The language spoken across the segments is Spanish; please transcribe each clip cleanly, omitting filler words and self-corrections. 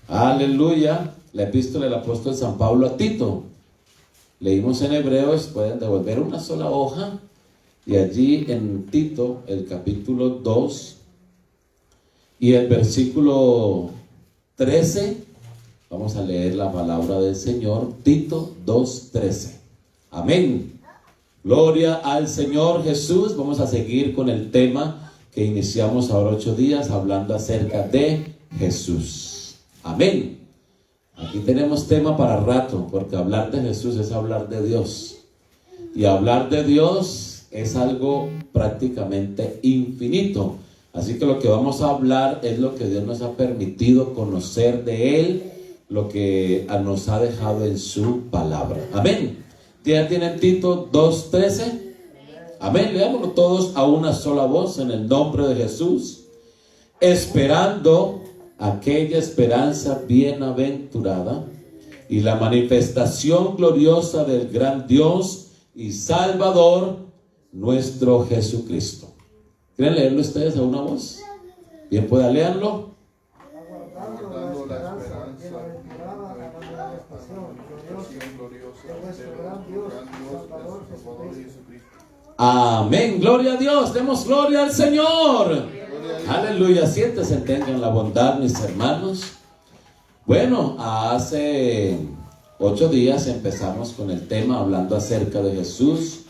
Aleluya. La epístola del apóstol San Pablo a Tito. Leímos en Hebreos, pueden devolver una sola hoja. Y allí en Tito, el capítulo 2 y el versículo 13, vamos a leer la palabra del Señor. Tito 2:13. Amén. Gloria al Señor Jesús. Vamos a seguir con el tema que iniciamos ahora 8 días, hablando acerca de Jesús. Amén. Aquí tenemos tema para rato, porque hablar de Jesús es hablar de Dios. Y hablar de Dios es algo prácticamente infinito. Así que lo que vamos a hablar es lo que Dios nos ha permitido conocer de Él, lo que nos ha dejado en su palabra. Amén. ¿Ya tienen Tito 2:13? Amén. Leámoslo todos a una sola voz en el nombre de Jesús. Esperando aquella esperanza bienaventurada y la manifestación gloriosa del gran Dios y Salvador, nuestro Jesucristo. ¿Quieren leerlo ustedes a una voz? Bien, pueda leerlo. Aguardando la esperanza bienaventurada, la manifestación gloriosa del gran Dios y Salvador Jesucristo. Amén, gloria a Dios, demos gloria al Señor. Aleluya, siéntense, tengan la bondad, mis hermanos. Bueno, hace 8 días empezamos con el tema hablando acerca de Jesús.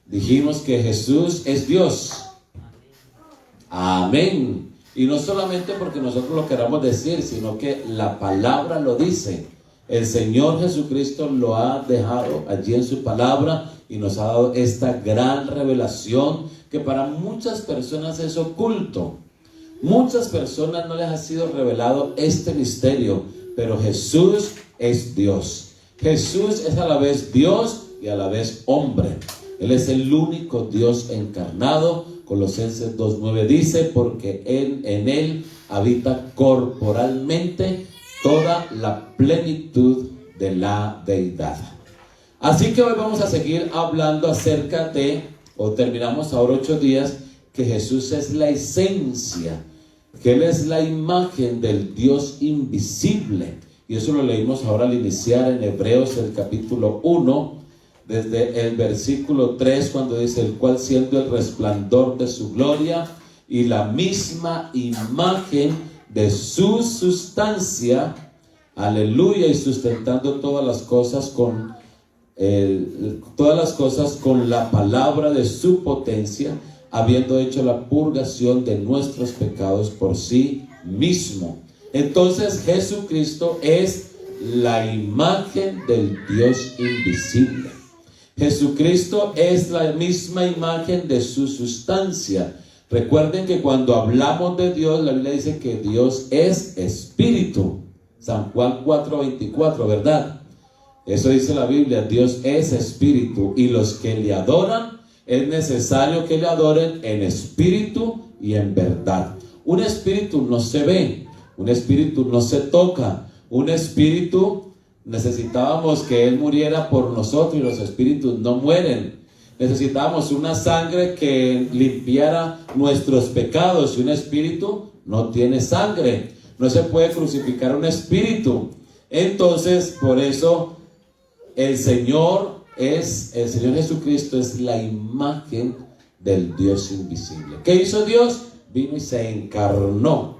Dijimos que Jesús es Dios. Amén. Y no solamente porque nosotros lo queramos decir, sino que la palabra lo dice. El Señor Jesucristo lo ha dejado allí en su palabra y nos ha dado esta gran revelación que para muchas personas es oculto. Muchas personas no les ha sido revelado este misterio, pero Jesús es Dios. Jesús es a la vez Dios y a la vez hombre. Él es el único Dios encarnado. Colosenses 2:9 dice, porque en Él habita corporalmente toda la plenitud de la deidad. Así que hoy vamos a seguir hablando acerca de, o terminamos ahora 8 días, que Jesús es la esencia, que Él es la imagen del Dios invisible. Y eso lo leímos ahora al iniciar en Hebreos el capítulo 1, desde el versículo 3, cuando dice, el cual siendo el resplandor de su gloria y la misma imagen de su sustancia, aleluya, y sustentando todas las cosas con la palabra de su potencia, habiendo hecho la purgación de nuestros pecados por sí mismo. Entonces Jesucristo es la imagen del Dios invisible. Jesucristo es la misma imagen de su sustancia. Recuerden que cuando hablamos de Dios, la Biblia dice que Dios es espíritu. San Juan 4:24, ¿verdad? Eso dice la Biblia, Dios es espíritu y los que le adoran, es necesario que le adoren en espíritu y en verdad. Un espíritu no se ve, un espíritu no se toca, un espíritu necesitábamos que Él muriera por nosotros y los espíritus no mueren. Necesitábamos una sangre que limpiara nuestros pecados y un espíritu no tiene sangre. No se puede crucificar un espíritu. Entonces, por eso el Señor Jesucristo es la imagen del Dios invisible. ¿Qué hizo Dios? Vino y se encarnó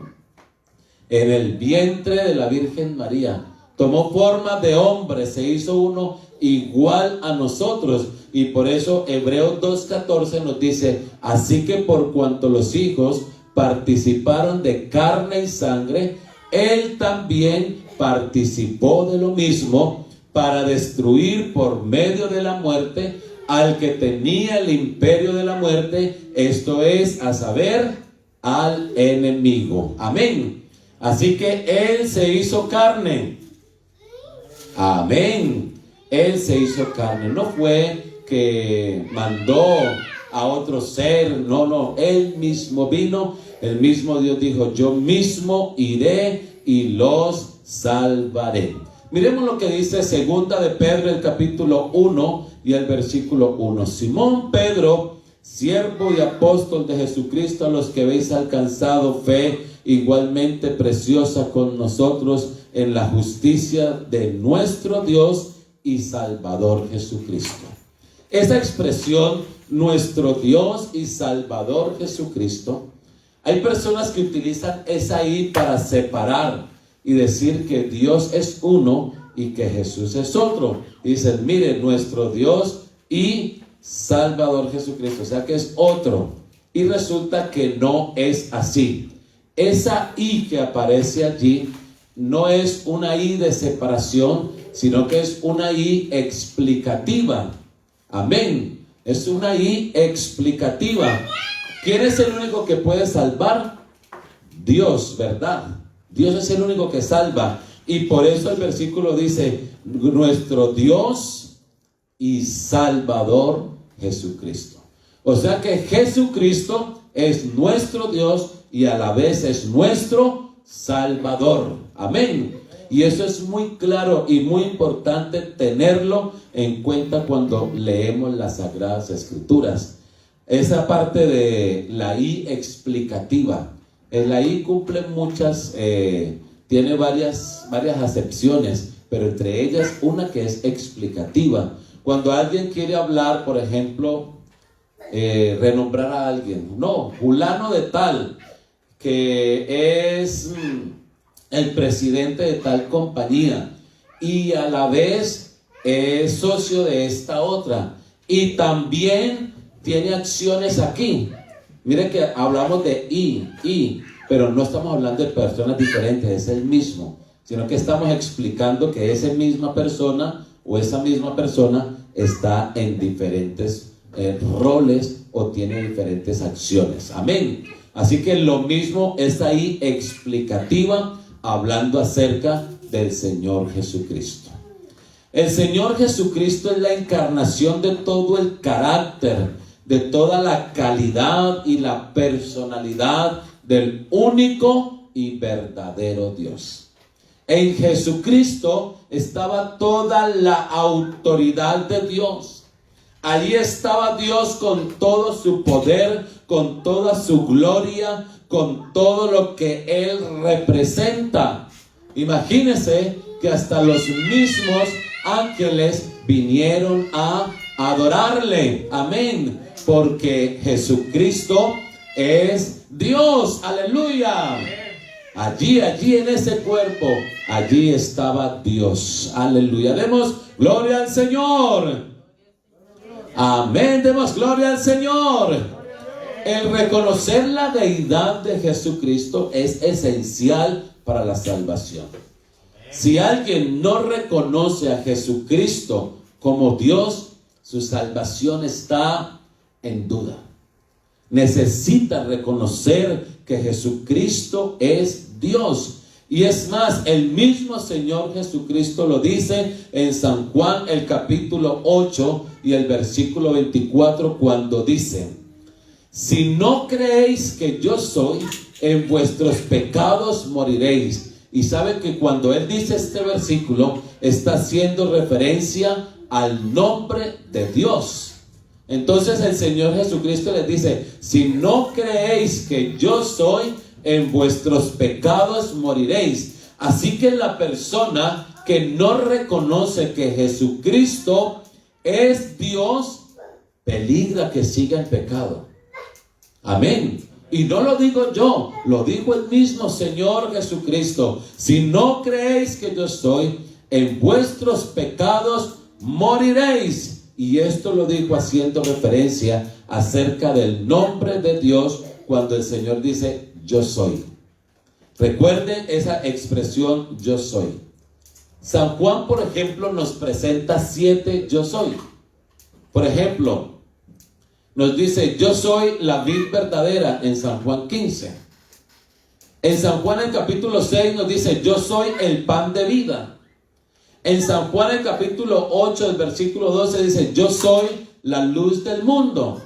en el vientre de la Virgen María. Tomó forma de hombre, se hizo uno igual a nosotros. Y por eso Hebreos 2:14 nos dice, así que por cuanto los hijos participaron de carne y sangre, Él también participó de lo mismo, para destruir por medio de la muerte al que tenía el imperio de la muerte, esto es, a saber, al enemigo. Amén. Así que Él se hizo carne. Amén. Él se hizo carne. No fue que mandó a otro ser. No. Él mismo vino. El mismo Dios dijo, yo mismo iré y los salvaré. Miremos lo que dice segunda de Pedro, el capítulo 1 y el versículo 1. Simón Pedro, siervo y apóstol de Jesucristo, a los que habéis alcanzado fe igualmente preciosa con nosotros en la justicia de nuestro Dios y Salvador Jesucristo. Esa expresión, nuestro Dios y Salvador Jesucristo, hay personas que utilizan esa I para separar y decir que Dios es uno y que Jesús es otro. Dicen, mire, nuestro Dios y Salvador Jesucristo, o sea que es otro. Y resulta que no es así. Esa I que aparece allí no es una I de separación, sino que es una I explicativa. Amén. Es una I explicativa. ¿Quién es el único que puede salvar? Dios, ¿verdad? Dios es el único que salva. Y por eso el versículo dice, nuestro Dios y Salvador Jesucristo. O sea que Jesucristo es nuestro Dios y a la vez es nuestro Salvador. Amén. Y eso es muy claro y muy importante tenerlo en cuenta cuando leemos las Sagradas Escrituras. Esa parte de la I explicativa. La I cumple muchas, tiene varias acepciones, pero entre ellas una que es explicativa. Cuando alguien quiere hablar, por ejemplo, renombrar a alguien. No, fulano de tal, que es el presidente de tal compañía y a la vez es socio de esta otra y también tiene acciones aquí. Mire que hablamos de I, pero no estamos hablando de personas diferentes, es el mismo, sino que estamos explicando que esa misma persona o esa misma persona está en diferentes roles o tiene diferentes acciones. Amén. Así que lo mismo es ahí explicativa, hablando acerca del Señor Jesucristo. El Señor Jesucristo es la encarnación de todo el carácter, de toda la calidad y la personalidad del único y verdadero Dios. En Jesucristo estaba toda la autoridad de Dios. Allí estaba Dios con todo su poder, con toda su gloria, con todo lo que Él representa. Imagínense que hasta los mismos ángeles vinieron a adorarle. Amén. Porque Jesucristo es Dios. Aleluya. Allí en ese cuerpo, allí estaba Dios. Aleluya. Demos gloria al Señor. Amén. Demos gloria al Señor. El reconocer la deidad de Jesucristo es esencial para la salvación. Si alguien no reconoce a Jesucristo como Dios, su salvación está en duda. Necesita reconocer que Jesucristo es Dios. Y es más, el mismo Señor Jesucristo lo dice en San Juan el capítulo 8 y el versículo 24, cuando dice: si no creéis que yo soy, en vuestros pecados moriréis. Y sabe que cuando Él dice este versículo, está haciendo referencia al nombre de Dios. Entonces el Señor Jesucristo les dice: si no creéis que yo soy, en vuestros pecados moriréis. Así que la persona que no reconoce que Jesucristo es Dios, peligra que siga en pecado. Amén. Y no lo digo yo, lo dijo el mismo Señor Jesucristo: si no creéis que yo soy, en vuestros pecados moriréis. Y esto lo dijo haciendo referencia acerca del nombre de Dios, cuando el Señor dice: yo soy. Recuerden esa expresión, yo soy. San Juan, por ejemplo, nos presenta 7 yo soy. Por ejemplo, nos dice: yo soy la vid verdadera, en San Juan 15. En San Juan el capítulo 6 nos dice: yo soy el pan de vida. En San Juan el capítulo 8, el versículo 12 dice: yo soy la luz del mundo.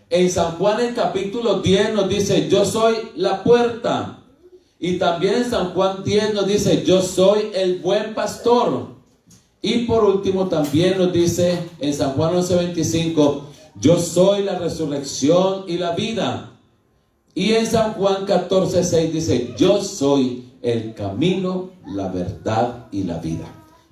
En San Juan el capítulo 10 nos dice: yo soy la puerta. Y también en San Juan 10 nos dice: yo soy el buen pastor. Y por último también nos dice en San Juan 11:25: yo soy la resurrección y la vida. Y en San Juan 14:6 dice: yo soy el camino, la verdad y la vida.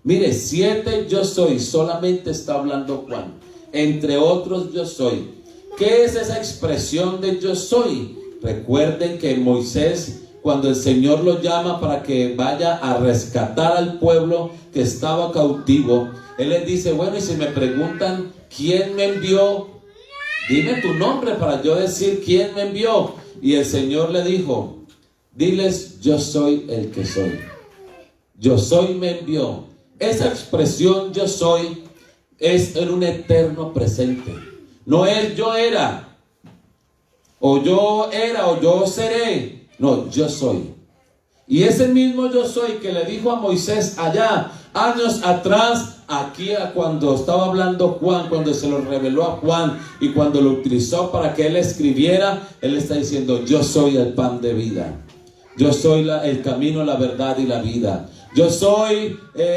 Mire, 7 yo soy, solamente está hablando Juan. Entre otros yo soy. ¿Qué es esa expresión de yo soy? Recuerden que Moisés, cuando el Señor lo llama para que vaya a rescatar al pueblo que estaba cautivo, Él les dice: bueno, y si me preguntan quién me envió, dime tu nombre para yo decir quién me envió. Y el Señor le dijo: diles, yo soy el que soy. Yo soy me envió. Esa expresión yo soy es en un eterno presente. No es yo era, o yo seré. No, yo soy. Y ese mismo yo soy que le dijo a Moisés allá, años atrás, aquí cuando estaba hablando Juan, cuando se lo reveló a Juan y cuando lo utilizó para que él escribiera, él está diciendo: yo soy el pan de vida. Yo soy el camino, la verdad y la vida. Yo soy,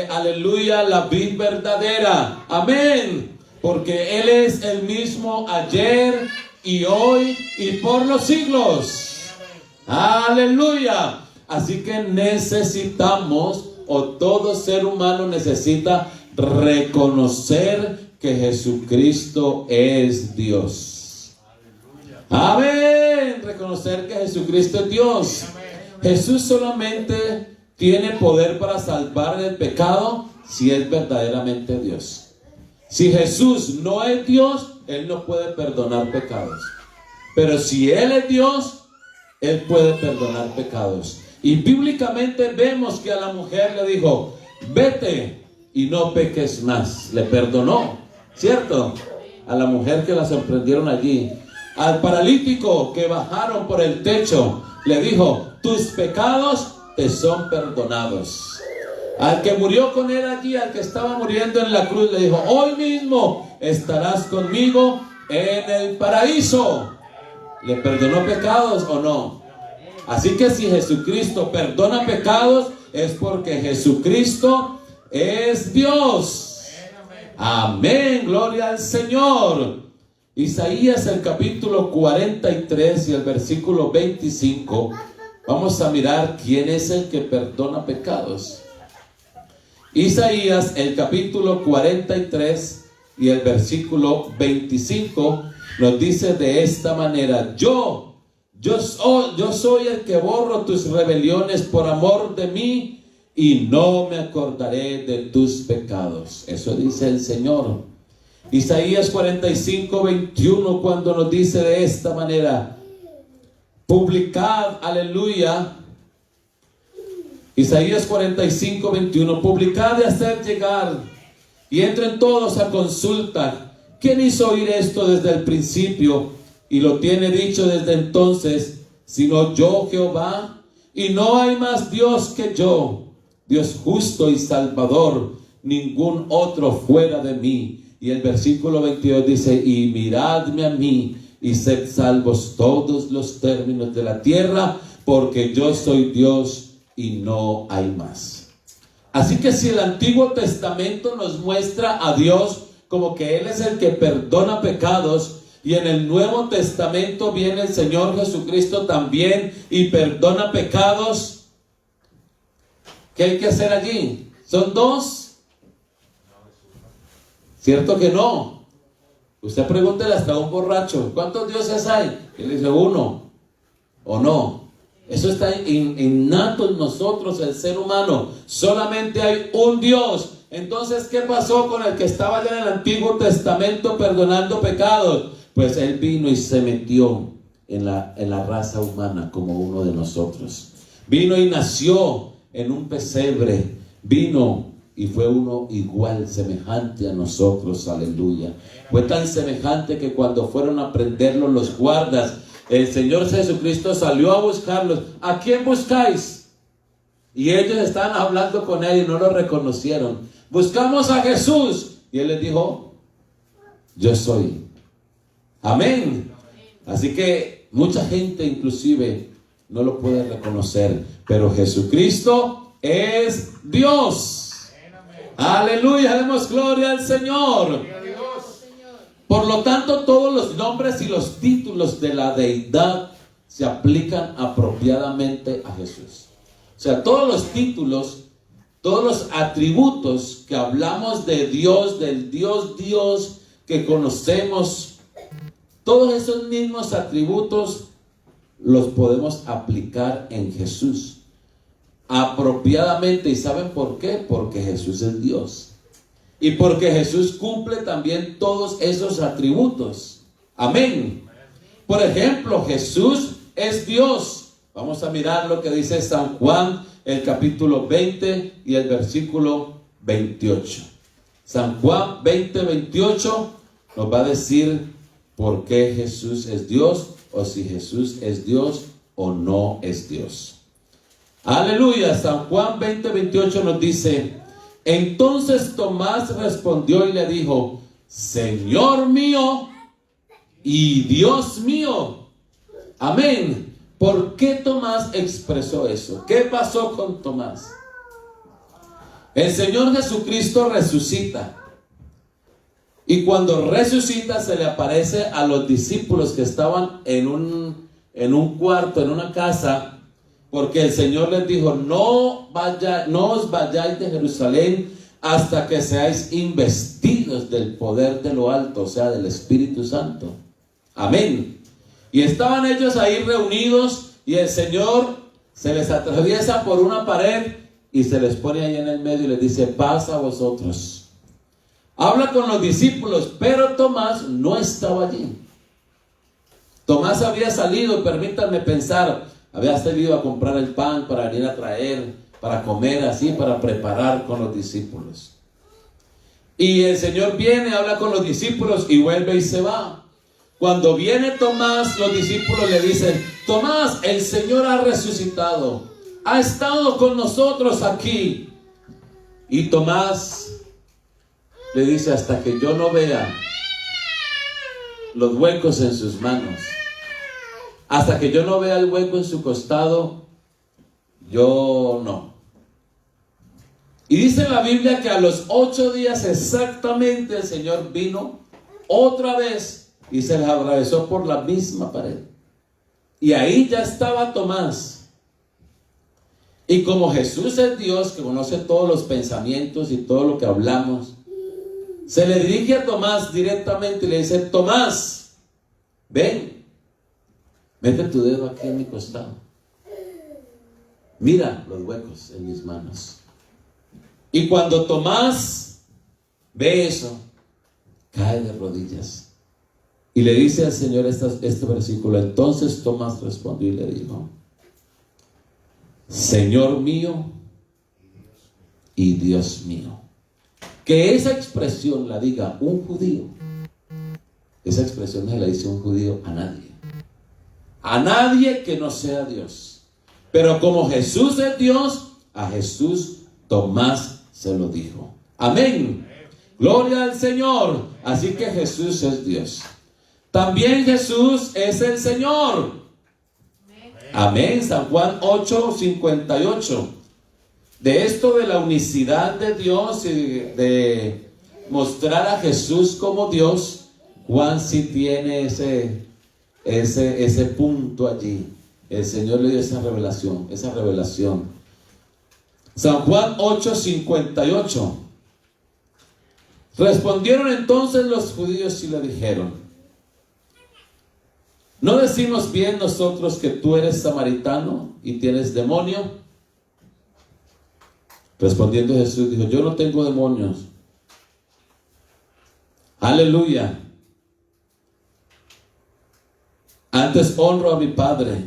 aleluya, la vid verdadera. Amén. Porque Él es el mismo ayer y hoy y por los siglos. Aleluya. Así que necesitamos, o todo ser humano necesita reconocer que Jesucristo es Dios. Amén. Reconocer que Jesucristo es Dios. Jesús solamente tiene poder para salvar del pecado si es verdaderamente Dios. Si Jesús no es Dios, Él no puede perdonar pecados. Pero si Él es Dios, Él puede perdonar pecados. Y bíblicamente vemos que a la mujer le dijo: vete y no peques más. Le perdonó, ¿cierto? A la mujer que la sorprendieron allí. Al paralítico que bajaron por el techo, le dijo: tus pecados te son perdonados. Al que murió con él allí, al que estaba muriendo en la cruz, le dijo: hoy mismo estarás conmigo en el paraíso. ¿Le perdonó pecados o no? Así que si Jesucristo perdona pecados, es porque Jesucristo es Dios. Amén, gloria al Señor. Isaías, el capítulo 43 y el versículo 25. Vamos a mirar quién es el que perdona pecados. Isaías, el capítulo 43 y el versículo 25 nos dice de esta manera: yo soy el que borro tus rebeliones por amor de mí y no me acordaré de tus pecados. Eso dice el Señor. Isaías 45, 21, cuando nos dice de esta manera: publicad, aleluya. Isaías 45, 21, publicad y haced llegar, y entren todos a consulta. ¿Quién hizo oír esto desde el principio, y lo tiene dicho desde entonces, sino yo, Jehová? Y no hay más Dios que yo, Dios justo y salvador, ningún otro fuera de mí. Y el versículo 22 dice: y miradme a mí, y sed salvos todos los términos de la tierra, porque yo soy Dios y no hay más. Así que si el Antiguo Testamento nos muestra a Dios como que Él es el que perdona pecados, y en el Nuevo Testamento viene el Señor Jesucristo también y perdona pecados, ¿qué hay que hacer allí? ¿Son dos? ¿Cierto que no? Usted pregúntele hasta a un borracho: ¿cuántos dioses hay? Y él dice: uno. ¿O no? Eso está innato en nosotros, el ser humano. Solamente hay un Dios. Entonces, ¿qué pasó con el que estaba ya en el Antiguo Testamento perdonando pecados? Pues Él vino y se metió en la raza humana como uno de nosotros. Vino y nació en un pesebre. Vino y fue uno igual, semejante a nosotros, aleluya. Fue tan semejante que cuando fueron a prenderlo los guardas, el Señor Jesucristo salió a buscarlos. ¿A quién buscáis? Y ellos estaban hablando con Él y no lo reconocieron. Buscamos a Jesús. Y Él les dijo: yo soy. Amén. Así que mucha gente inclusive no lo puede reconocer, pero Jesucristo es Dios. Aleluya, demos gloria al Señor. Por lo tanto, todos los nombres y los títulos de la deidad se aplican apropiadamente a Jesús. O sea, todos los títulos, todos los atributos que hablamos de Dios, del Dios que conocemos, todos esos mismos atributos los podemos aplicar en Jesús apropiadamente. ¿Y saben por qué? Porque Jesús es Dios. Y porque Jesús cumple también todos esos atributos. Amén. Por ejemplo, Jesús es Dios. Vamos a mirar lo que dice San Juan, el capítulo 20 y el versículo 28. San Juan 20, 28 nos va a decir por qué Jesús es Dios, o si Jesús es Dios o no es Dios. Aleluya. San Juan 20, 28 nos dice: entonces Tomás respondió y le dijo: Señor mío y Dios mío. Amén. ¿Por qué Tomás expresó eso? ¿Qué pasó con Tomás? El Señor Jesucristo resucita. Y cuando resucita se le aparece a los discípulos que estaban en un cuarto, en una casa, porque el Señor les dijo: no os vayáis de Jerusalén hasta que seáis investidos del poder de lo alto, o sea, del Espíritu Santo. Amén. Y estaban ellos ahí reunidos y el Señor se les atraviesa por una pared y se les pone ahí en el medio y les dice: paz a vosotros. Habla con los discípulos, pero Tomás no estaba allí. Tomás había salido, permítanme pensar, había salido a comprar el pan para venir a traer, para comer así, para preparar con los discípulos. Y el Señor viene, habla con los discípulos y vuelve y se va. Cuando viene Tomás, los discípulos le dicen: Tomás, el Señor ha resucitado, ha estado con nosotros aquí. Y Tomás le dice: hasta que yo no vea los huecos en sus manos, hasta que yo no vea el hueco en su costado, yo no. Y dice la Biblia que a los 8 días exactamente el Señor vino otra vez y se les atravesó por la misma pared. Y ahí ya estaba Tomás. Y como Jesús es Dios, que conoce todos los pensamientos y todo lo que hablamos, se le dirige a Tomás directamente y le dice: Tomás, ven, mete tu dedo aquí en mi costado. Mira los huecos en mis manos. Y cuando Tomás ve eso, cae de rodillas y le dice al Señor este versículo: entonces Tomás respondió y le dijo: Señor mío y Dios mío. Que esa expresión la diga un judío, esa expresión no se la dice un judío a nadie que no sea Dios. Pero como Jesús es Dios, a Jesús Tomás se lo dijo. Amén. Gloria al Señor. Así que Jesús es Dios. También Jesús es el Señor. Amén. San Juan 8, 58. De esto de la unicidad de Dios y de mostrar a Jesús como Dios, Juan sí tiene ese punto allí. El Señor le dio esa revelación. San Juan 8, 58. Respondieron entonces los judíos y le dijeron: ¿no decimos bien nosotros que tú eres samaritano y tienes demonio? Respondiendo Jesús dijo: yo no tengo demonios. Aleluya. Antes honro a mi Padre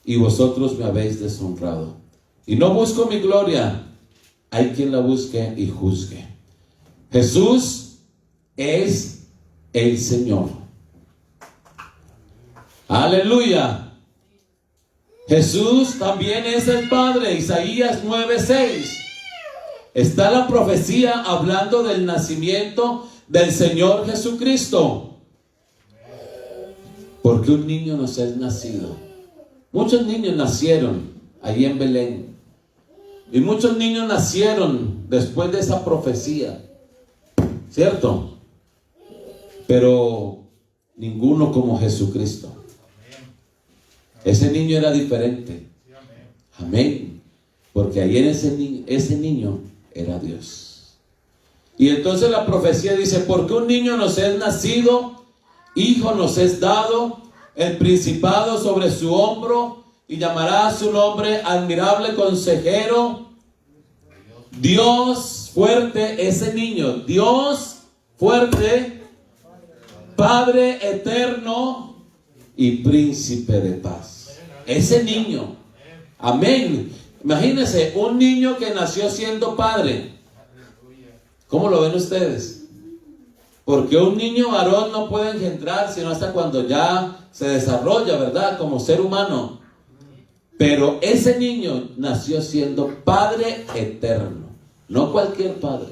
y vosotros me habéis deshonrado. Y no busco mi gloria, hay quien la busque y juzgue. Jesús es el Señor. Aleluya. Jesús también es el Padre. Isaías 9:6. Está la profecía hablando del nacimiento del Señor Jesucristo. Porque un niño nos es nacido. Muchos niños nacieron allí en Belén. Y muchos niños nacieron después de esa profecía. ¿Cierto? Pero ninguno como Jesucristo. Ese niño era diferente. Amén. Porque ahí en ese niño era Dios. Y entonces la profecía dice: porque un niño nos es nacido, hijo nos es dado, el principado sobre su hombro, y llamará su nombre admirable consejero, Dios fuerte. Ese niño, Dios fuerte, Padre eterno y príncipe de paz. Ese niño. Amén. Imagínense un niño que nació siendo padre. ¿Cómo lo ven ustedes? Porque un niño varón no puede engendrar sino hasta cuando ya se desarrolla, ¿verdad? Como ser humano. Pero ese niño nació siendo Padre eterno. No cualquier padre.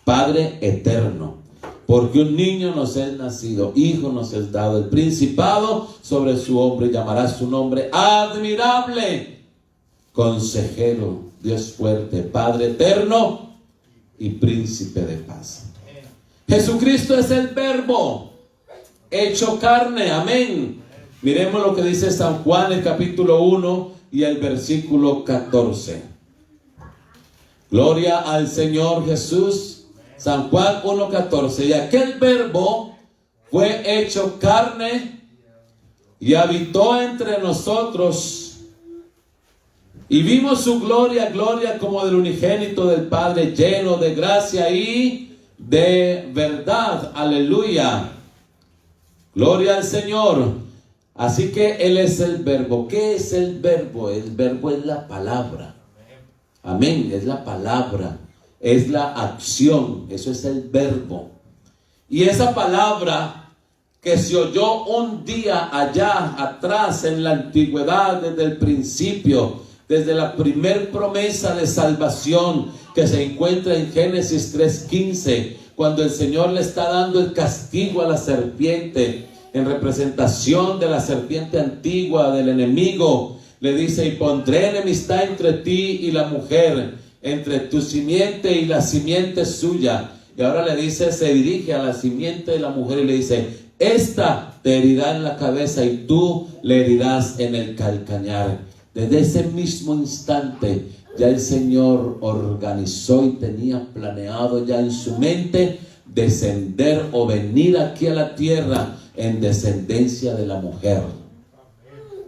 Padre eterno. Porque un niño nos es nacido, hijo nos es dado, el principado sobre su hombro, y llamará su nombre admirable, consejero, Dios fuerte, Padre eterno y príncipe de paz. Jesucristo es el verbo hecho carne. Amén. Miremos lo que dice San Juan, el capítulo 1 y el versículo 14. Gloria al Señor Jesús. San Juan 1:14. Y aquel verbo fue hecho carne y habitó entre nosotros, y vimos su gloria, gloria como del unigénito del Padre, lleno de gracia y de verdad. Aleluya. Gloria al Señor. Así que Él es el verbo. ¿Qué es el verbo? El verbo es la palabra. Amén. Es la palabra. Es la acción. Eso es el verbo. Y esa palabra que se oyó un día allá atrás en la antigüedad, desde el principio, desde la primer promesa de salvación que se encuentra en Génesis 3:15, cuando el Señor le está dando el castigo a la serpiente, en representación de la serpiente antigua, del enemigo. Le dice: y pondré enemistad entre ti y la mujer, entre tu simiente y la simiente suya. Y ahora le dice, se dirige a la simiente de la mujer y le dice: esta te herirá en la cabeza y tú le herirás en el calcañar. Desde ese mismo instante ya el Señor organizó y tenía planeado ya en su mente descender o venir aquí a la tierra en descendencia de la mujer.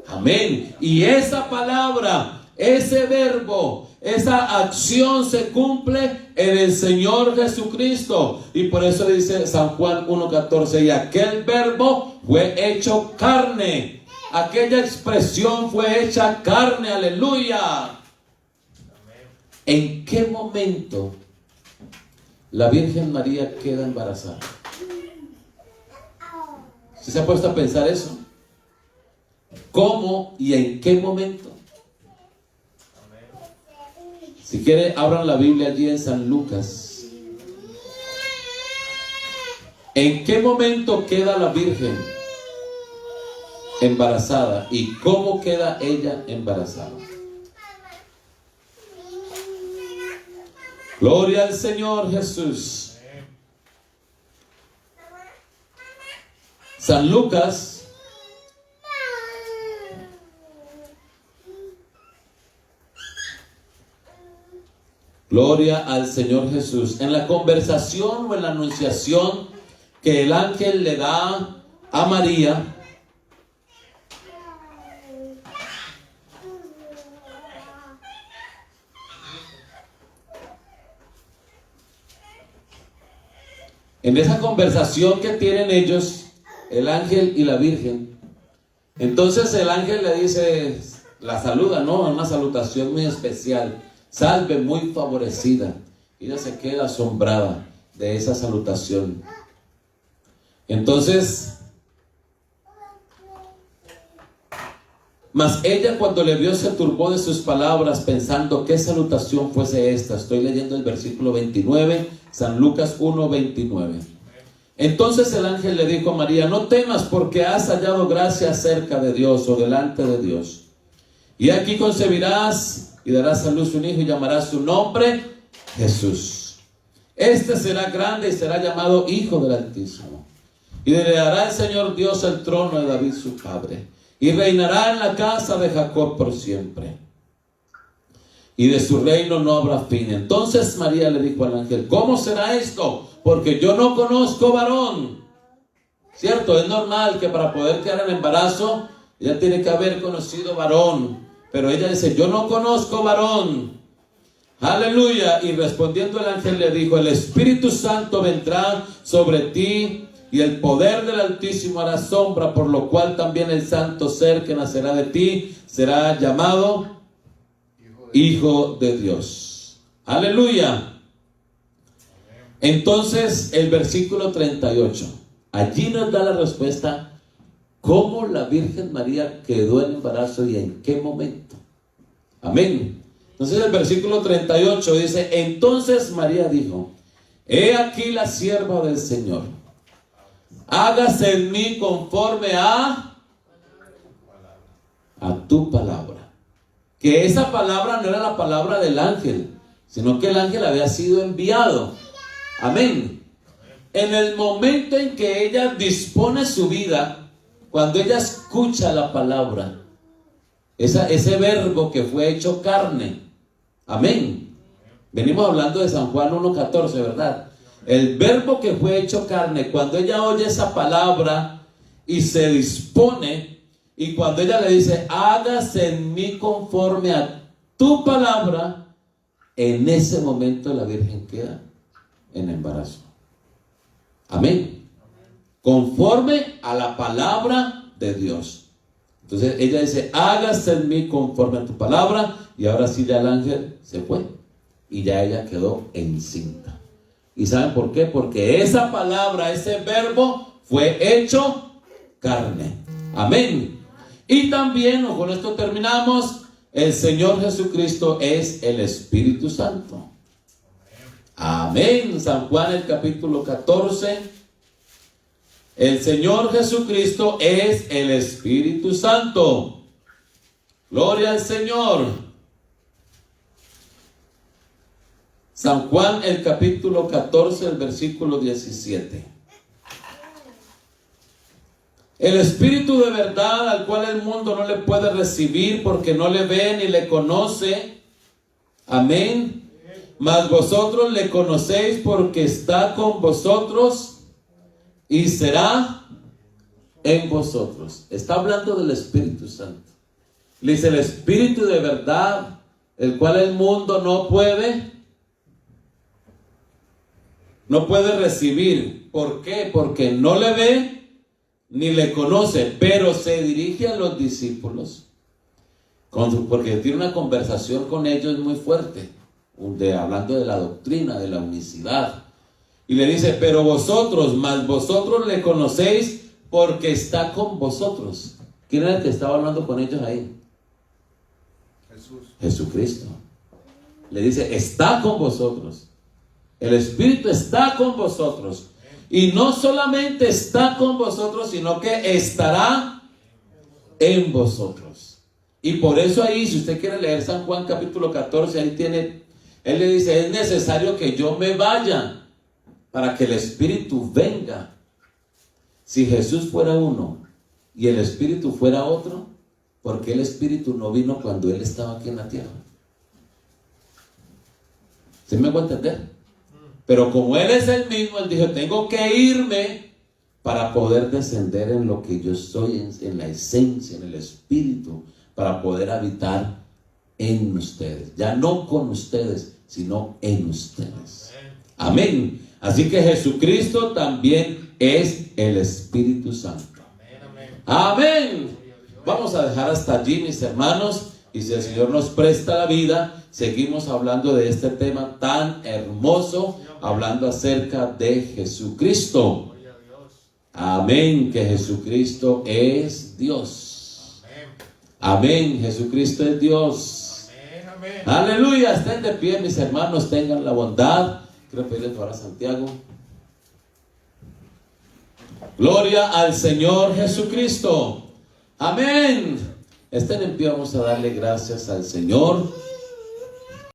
Amén. Y esa palabra, ese verbo, esa acción se cumple en el Señor Jesucristo. Y por eso dice San Juan 1:14: y aquel verbo fue hecho carne. Aquella expresión fue hecha carne. Aleluya. ¿En qué momento la Virgen María queda embarazada? ¿Se ha puesto a pensar eso? ¿Cómo y en qué momento? Si quiere, abran la Biblia allí en San Lucas. ¿En qué momento queda la Virgen embarazada y cómo queda ella embarazada? Gloria al Señor Jesús. San Lucas gloria al Señor Jesús. En la conversación o en la anunciación que el ángel le da a María, en esa conversación que tienen ellos, el ángel y la Virgen, entonces el ángel le dice, la saluda, ¿no? Una salutación muy especial. Salve, muy favorecida. Ella se queda asombrada de esa salutación. Entonces, mas ella cuando le vio se turbó de sus palabras, pensando qué salutación fuese esta. Estoy leyendo el versículo 29, San Lucas 1:29. Entonces el ángel le dijo a María: no temas, porque has hallado gracia cerca de Dios, o delante de Dios. Y aquí concebirás y darás a luz un hijo, y llamarás su nombre Jesús. Este será grande y será llamado Hijo del Altísimo. Y le dará el Señor Dios el trono de David su padre. y reinará en la casa de Jacob por siempre, y de su reino no habrá fin. Entonces María le dijo al ángel: ¿cómo será esto? Porque yo no conozco varón. Cierto, es normal que para poder quedar en embarazo ella tiene que haber conocido varón, pero ella dice: yo no conozco varón. Aleluya. Y respondiendo el ángel le dijo: el Espíritu Santo vendrá sobre ti, y el poder del Altísimo hará sombra, por lo cual también el santo ser que nacerá de ti será llamado Hijo de Dios. Aleluya. Entonces el versículo 38, allí nos da la respuesta cómo la Virgen María quedó en embarazo y en qué momento. Amén. Entonces el versículo 38 dice: entonces María dijo: he aquí la sierva del Señor, hágase en mí conforme a tu palabra. Que esa palabra no era la palabra del ángel, sino que el ángel había sido enviado. Amén. En el momento en que ella dispone su vida, cuando ella escucha la palabra, ese verbo que fue hecho carne. Amén. Venimos hablando de San Juan 1:14, ¿verdad? El verbo que fue hecho carne, cuando ella oye esa palabra y se dispone, y cuando ella le dice: hágase en mí conforme a tu palabra, en ese momento la Virgen queda en embarazo. Amén. Conforme a la palabra de Dios. Entonces ella dice: hágase en mí conforme a tu palabra. Y ahora sí ya el ángel se fue y ya ella quedó encinta. ¿Y saben por qué? Porque esa palabra, ese verbo fue hecho carne. Amén. Y también, con esto terminamos, el Señor Jesucristo es el Espíritu Santo. Amén. San Juan el capítulo 14. El Señor Jesucristo es el Espíritu Santo. Gloria al Señor. San Juan el capítulo 14, el versículo 17. El Espíritu de verdad, al cual el mundo no le puede recibir porque no le ve ni le conoce. Amén. Mas vosotros le conocéis porque está con vosotros y será en vosotros. Está hablando del Espíritu Santo. Le dice: el Espíritu de verdad, el cual el mundo no puede recibir. ¿Por qué? Porque no le ve ni le conoce, pero se dirige a los discípulos porque tiene una conversación con ellos muy fuerte, hablando de la doctrina, de la unicidad, y le dice: pero vosotros le conocéis porque está con vosotros. ¿Quién era el que estaba hablando con ellos ahí? Jesucristo. Le dice: está con vosotros. El Espíritu está con vosotros. Y no solamente está con vosotros, sino que estará en vosotros. Y por eso ahí, si usted quiere leer San Juan capítulo 14, ahí tiene, él le dice: es necesario que yo me vaya para que el Espíritu venga. Si Jesús fuera uno y el Espíritu fuera otro, ¿por qué el Espíritu no vino cuando Él estaba aquí en la tierra? ¿Sí me va a entender? Pero como Él es el mismo, Él dijo: tengo que irme para poder descender en lo que yo soy, en la esencia, en el Espíritu, para poder habitar en ustedes. Ya no con ustedes, sino en ustedes. Amén. Así que Jesucristo también es el Espíritu Santo. Amén. Vamos a dejar hasta allí, mis hermanos. Y si el Señor nos presta la vida, seguimos hablando de este tema tan hermoso, hablando acerca de Jesucristo. Amén, que Jesucristo es Dios. Amén, Jesucristo es Dios. Aleluya, estén de pie, mis hermanos, tengan la bondad. Quiero pedirle para Santiago. Gloria al Señor Jesucristo. Amén. Estén en pie, vamos a darle gracias al Señor.